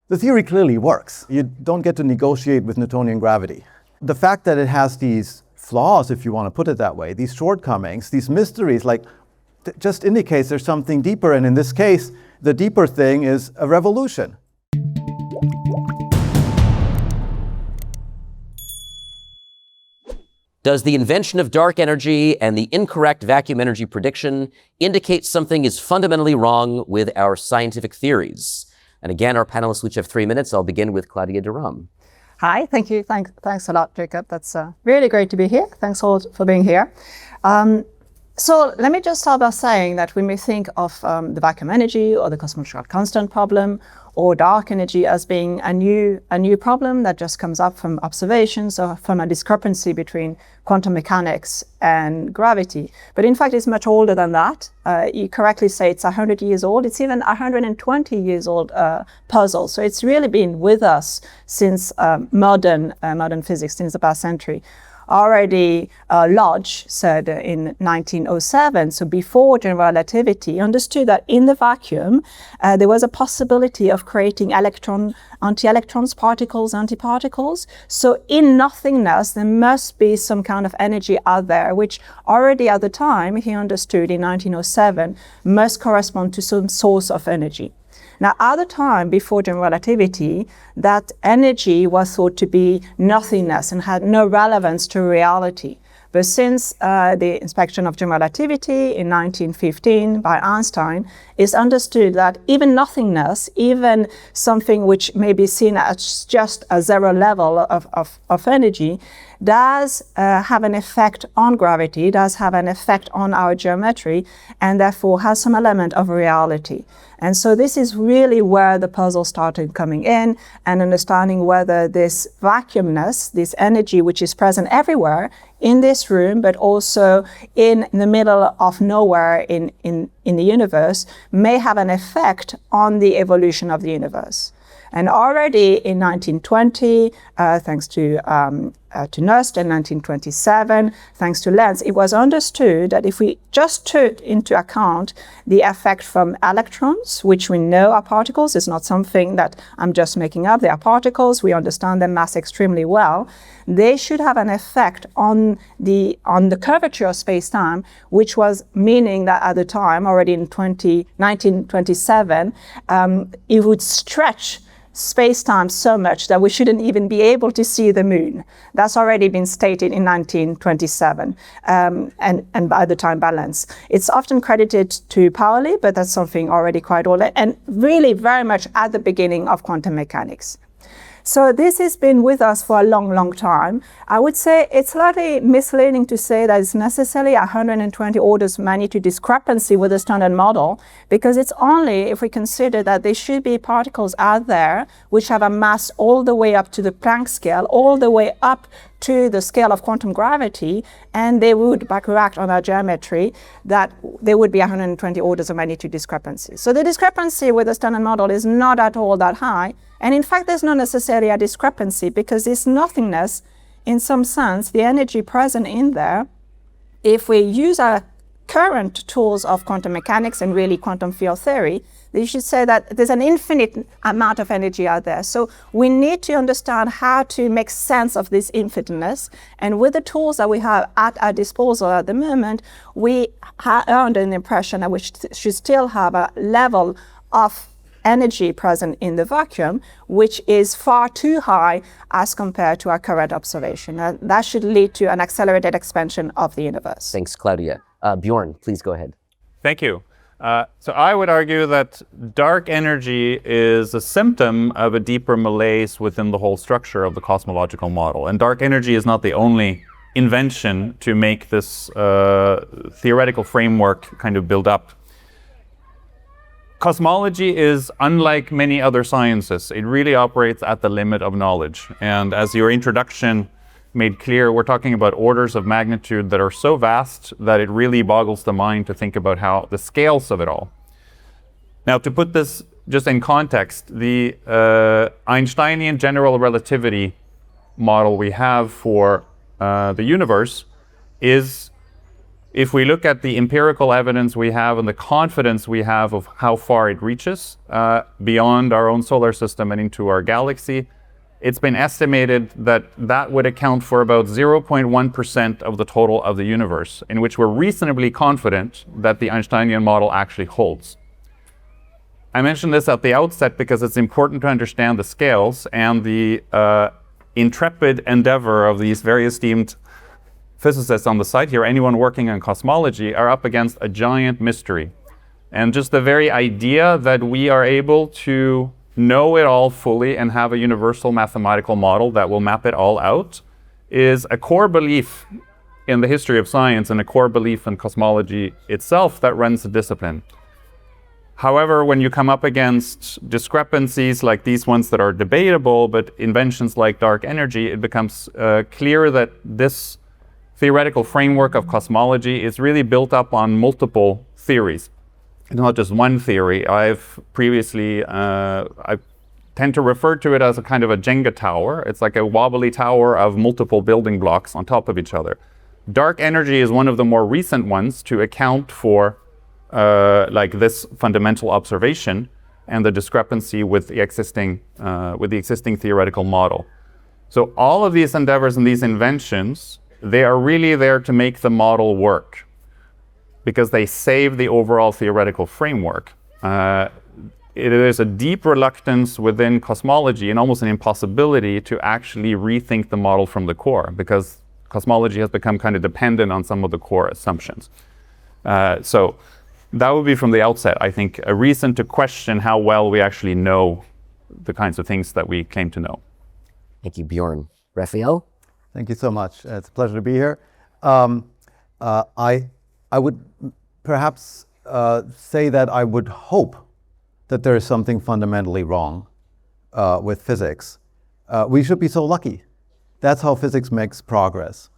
The theory clearly works. You don't get to negotiate with Newtonian gravity. The fact that it has these flaws, if you want to put it that way, these shortcomings, these mysteries, just indicates there's something deeper, and in this case, the deeper thing is a revolution. Does the invention of dark energy and the incorrect vacuum energy prediction indicate something is fundamentally wrong with our scientific theories? And again, our panelists each have 3 minutes. I'll begin with Claudia de Rham. Hi, thank you. Thanks a lot, Jacob. That's really great to be here. Thanks all for being here. So let me just start by saying that we may think of the vacuum energy or the cosmological constant problem or dark energy as being a new problem that just comes up from observations or from a discrepancy between quantum mechanics and gravity. But in fact, it's much older than that. You correctly say it's 100 years old. It's even 120 years old puzzle. So it's really been with us since modern physics, since the past century. Already Lodge said in 1907, so before general relativity, understood that in the vacuum there was a possibility of creating anti-electrons, particles, antiparticles. So in nothingness there must be some kind of energy out there, which already at the time he understood in 1907 must correspond to some source of energy. Now, at the time, before general relativity, that energy was thought to be nothingness and had no relevance to reality. But since the inspection of general relativity in 1915 by Einstein, it's understood that even nothingness, even something which may be seen as just a zero level of energy, does have an effect on gravity, does have an effect on our geometry, and therefore has some element of reality. And so this is really where the puzzle started coming in, and understanding whether this vacuumness, this energy which is present everywhere in this room, but also in the middle of nowhere in the universe, may have an effect on the evolution of the universe. And already in 1920, thanks to Nust, in 1927, thanks to Lenz, it was understood that if we just took into account the effect from electrons, which we know are particles, it's not something that I'm just making up, they are particles, we understand their mass extremely well, they should have an effect on the curvature of space-time, which was meaning that at the time, already in 1927, it would stretch space-time so much that we shouldn't even be able to see the moon. That's already been stated in 1927, and by the time by Lenz. It's often credited to Pauli, but that's something already quite old, and really very much at the beginning of quantum mechanics. So this has been with us for a long, long time. I would say it's slightly misleading to say that it's necessarily 120 orders of magnitude discrepancy with the standard model, because it's only if we consider that there should be particles out there which have a mass all the way up to the Planck scale, all the way up to the scale of quantum gravity, and they would back-react on our geometry, that there would be 120 orders of magnitude discrepancy. So the discrepancy with the standard model is not at all that high. And in fact, there's not necessarily a discrepancy, because this nothingness, in some sense, the energy present in there, if we use our current tools of quantum mechanics and really quantum field theory, you should say that there's an infinite amount of energy out there. So we need to understand how to make sense of this infiniteness. And with the tools that we have at our disposal at the moment, we earned an impression that we should still have a level of energy present in the vacuum, which is far too high as compared to our current observation. That should lead to an accelerated expansion of the universe. Thanks, Claudia. Bjorn, please go ahead. Thank you. So I would argue that dark energy is a symptom of a deeper malaise within the whole structure of the cosmological model. And dark energy is not the only invention to make this theoretical framework kind of build up. Cosmology is unlike many other sciences. It really operates at the limit of knowledge. And as your introduction made clear, we're talking about orders of magnitude that are so vast that it really boggles the mind to think about how the scales of it all. Now, to put this just in context, the Einsteinian general relativity model we have for the universe is if we look at the empirical evidence we have and the confidence we have of how far it reaches beyond our own solar system and into our galaxy, it's been estimated that that would account for about 0.1% of the total of the universe, in which we're reasonably confident that the Einsteinian model actually holds. I mentioned this at the outset because it's important to understand the scales and the intrepid endeavor of these very esteemed physicists on the site here, anyone working on cosmology, are up against a giant mystery. And just the very idea that we are able to know it all fully and have a universal mathematical model that will map it all out is a core belief in the history of science and a core belief in cosmology itself that runs the discipline. However, when you come up against discrepancies like these ones that are debatable, but inventions like dark energy, it becomes clear that this theoretical framework of cosmology is really built up on multiple theories. It's not just one theory. I've previously, I tend to refer to it as a kind of a Jenga tower. It's like a wobbly tower of multiple building blocks on top of each other. Dark energy is one of the more recent ones to account for like this fundamental observation and the discrepancy with the existing theoretical model. So all of these endeavors and these inventions, they are really there to make the model work because they save the overall theoretical framework. There's a deep reluctance within cosmology and almost an impossibility to actually rethink the model from the core because cosmology has become kind of dependent on some of the core assumptions. So that would be from the outset, I think, a reason to question how well we actually know the kinds of things that we claim to know. Thank you, Bjørn. Raphael? Thank you so much. It's a pleasure to be here. I would perhaps say that I would hope that there is something fundamentally wrong with physics. We should be so lucky. That's how physics makes progress.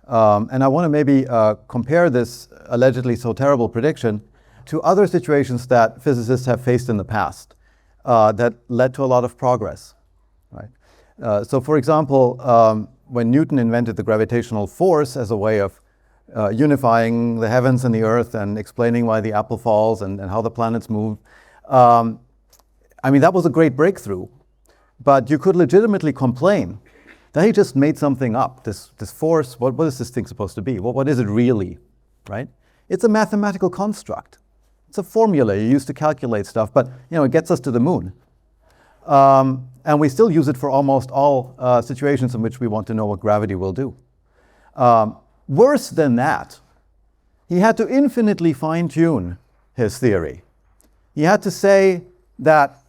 And I want to maybe compare this allegedly so terrible prediction to other situations that physicists have faced in the past that led to a lot of progress. Right? So for example, when Newton invented the gravitational force as a way of unifying the heavens and the earth and explaining why the apple falls and how the planets move, I mean, that was a great breakthrough. But you could legitimately complain that he just made something up, this force. What is this thing supposed to be? What is it really, right? It's a mathematical construct. It's a formula you use to calculate stuff, but it gets us to the moon. And we still use it for almost all situations in which we want to know what gravity will do. Worse than that, he had to infinitely fine-tune his theory. He had to say that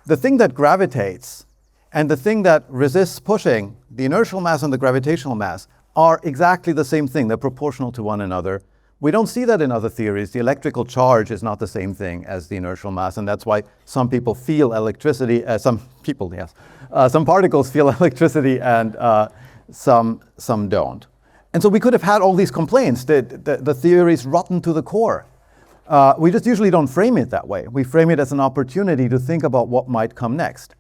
the thing that gravitates and the thing that resists pushing, the inertial mass and the gravitational mass, are exactly the same thing. They're proportional to one another. We don't see that in other theories. The electrical charge is not the same thing as the inertial mass, and that's why some people feel electricity, some particles feel electricity and some don't. And so we could have had all these complaints that the theory is rotten to the core. We just usually don't frame it that way. We frame it as an opportunity to think about what might come next.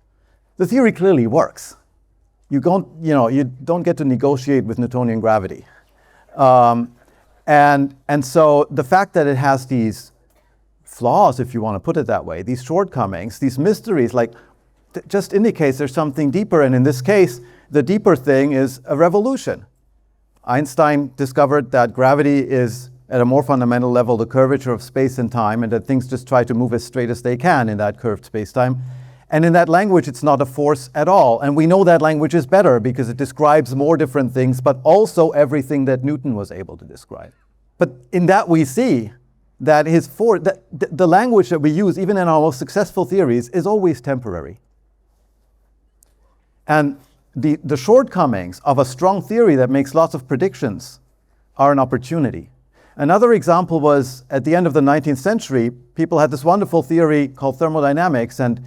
The theory clearly works. You don't get to negotiate with Newtonian gravity. And so the fact that it has these flaws, if you want to put it that way, these shortcomings, these mysteries, just indicates there's something deeper. And in this case, the deeper thing is a revolution. Einstein discovered that gravity is, at a more fundamental level, the curvature of space and time, and that things just try to move as straight as they can in that curved space-time. And in that language, it's not a force at all. And we know that language is better because it describes more different things, but also everything that Newton was able to describe. But in that we see that the language that we use, even in our most successful theories, is always temporary. And the shortcomings of a strong theory that makes lots of predictions are an opportunity. Another example was at the end of the 19th century, people had this wonderful theory called thermodynamics, and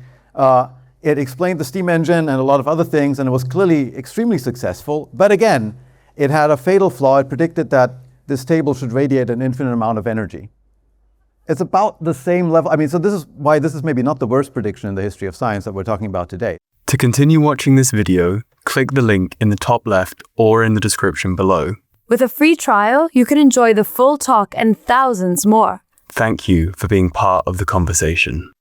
it explained the steam engine and a lot of other things, and it was clearly extremely successful. But again, it had a fatal flaw. It predicted that this table should radiate an infinite amount of energy. It's about the same level. I mean, so this is why this is maybe not the worst prediction in the history of science that we're talking about today. To continue watching this video, click the link in the top left or in the description below. With a free trial, you can enjoy the full talk and thousands more. Thank you for being part of the conversation.